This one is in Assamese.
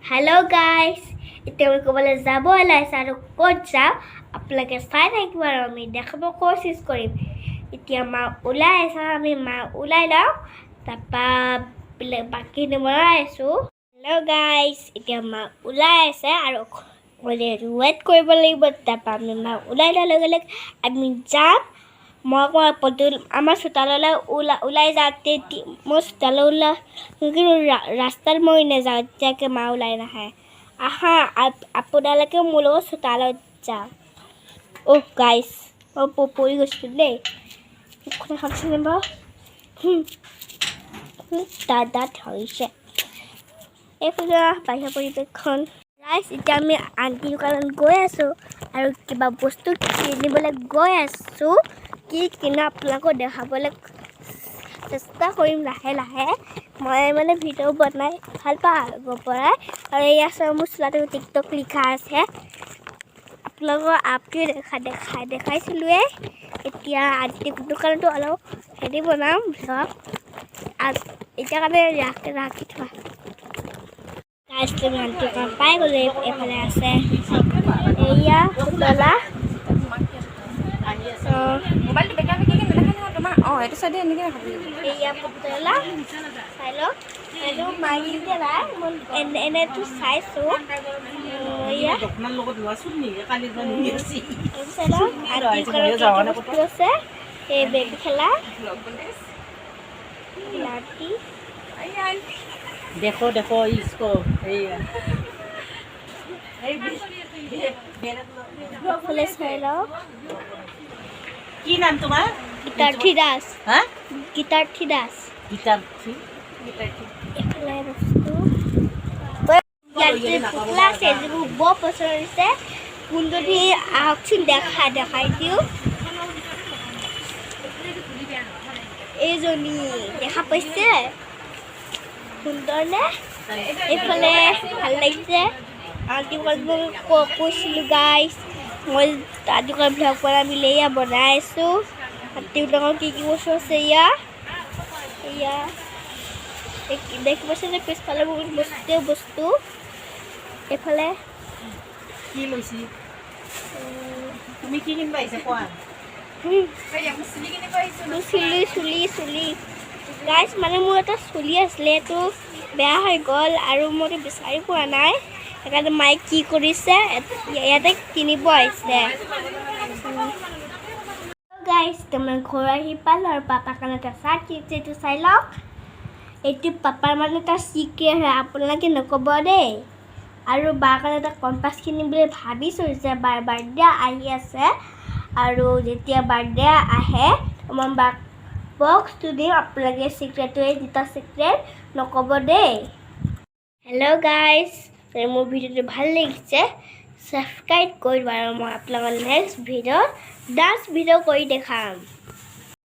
Hello guys, এতিয়া আমি ক'বলৈ যাব ওলাইছে আৰু ক'ত যাওঁ আপোনালোকে চাই থাকিব আৰু আমি দেখাব কোচিছ কৰিম। এতিয়া মা ওলাই আছে, আমি মা ওলাই লওঁ, তাৰপৰা বাকীখিনি বনাই আছোঁ। হেল্ল' গাইজ, এতিয়া মা ওলাই আছে আৰু ৱেইট কৰিব লাগিব। তাৰপৰা আমি মা ওলাই লোৱাৰ লগে লগে আমি যাম। মই আমাৰ চোতাললৈ ওলাই যাওঁতে মই চোতালৈ ওলাই কিন্তু ৰাস্তাত মই নাযাওঁ, এতিয়াকৈ মা ওলাই নাহে। আহা আপোনালোকে মোৰ লগত চোতালত যাওঁ। অ' গাইজ, মই পৰি গৈছিলোঁ দেই। খাওকচোন বাৰু দাদা ধৰিছে। এইফালে বাহিৰৰ পৰিৱেশখন। গাইজ, এতিয়া আমি আণ্টি দোকানত গৈ আছোঁ আৰু কিবা বস্তু কিনিবলৈ গৈ আছোঁ। কি কিনো আপোনালোকক দেখাবলৈ চেষ্টা কৰিম লাহে লাহে। মই মানে ভিডিঅ' বনাই ভাল পাওঁ আগৰ পৰাই, আৰু এই আছে মোৰ চোলাটো টিকটক লিখা আছে। আপোনালোকৰ আপটোৱে দেখাইছিলোঁৱেই। এতিয়া আণ্টি দোকানতো অলপ হেৰি বনাম ধৰক, এতিয়া কাৰণে ৰাখি থোৱা। আণ্টি দোকান পাই গ'লো। এইফালে আছে এয়া পুতলা। মোবাইলটো বেকাৰকৈ কি নেদেখা নহয় তোমাৰ। এইটো চাইডে এনেকৈ এয়া পুতলা চাই লওক। এইটো মাৰিলে নাই, মই এনেতো চাইছোঁ। এয়া চাই লওক, আণ্টি বস্তু আছে। এই বেবী খেলা লাঠি। देखो देखो इसको এইফালে চাই লওক, কি নাম তোমাৰ? গীতাৰ্থী দাস। হা? গীতাৰ্থী দাস। গীতাৰ্থী। এইফালে বস্তু ইয়াত যে পুতলা আছে, যিবোৰ বৰ পচন্দ হৈছে। কোন যদি আহকচোন দেখাই দিওঁ। এইজনী দেখা পাইছে, সুন্দৰ নে? এইফালে ভাল লাগিছে। আণ্টি দোকান কৈছিলোঁ গাইজ, মই আণ্টি দোকান ভ্লগ বনাই মিলি এয়া বনাই আছোঁ। আণ্টি দোকানত কি বস্তু আছে এয়া দেখি পাইছে যে পিছফালে বহুত বস্তু। এইফালে কি লৈছি? তুমি কি কিনিব আহিছা কোৱা? চুলি গাইজ, মানে মোৰ এটা চুলি আছিলে, এইটো বেয়া হৈ গ'ল আৰু মইতো বিচাৰি পোৱা নাই। সেইকাৰণে মায়ে কি কৰিছে, ইয়াতে কিনিব আহিছে। গাইজ, মই ঘৰ আহি পালোঁ আৰু পাপাৰ কাৰণে এটা চাৰ্ট কিনিছে। এইটো চাই লওক। এইটো পাপাৰ মানে এটা চিক্ৰেট হয়, আপোনালোকে নক'ব দেই। আৰু বাৰ কাৰণে এটা কম্পাছ কিনিম বুলি ভাবিছোঁ যে বাৰ বাৰ্থডে আহি আছে, আৰু যেতিয়া বাৰ্থডে আহে মই বাক বক্সটো দিম। আপোনালোকে চিক্ৰেটটোৱে দুটা চিক্ৰেট নক'ব দেই। হেল্ল' গাইজ, মোৰ ভিডিঅ'টো ভাল লাগিছে ছাবস্ক্ৰাইব কৰি দিব, আৰু মই আপোনালোকৰ নেক্সট ভিডিঅ'ত ডান্স ভিডিঅ' কৰি দেখাম।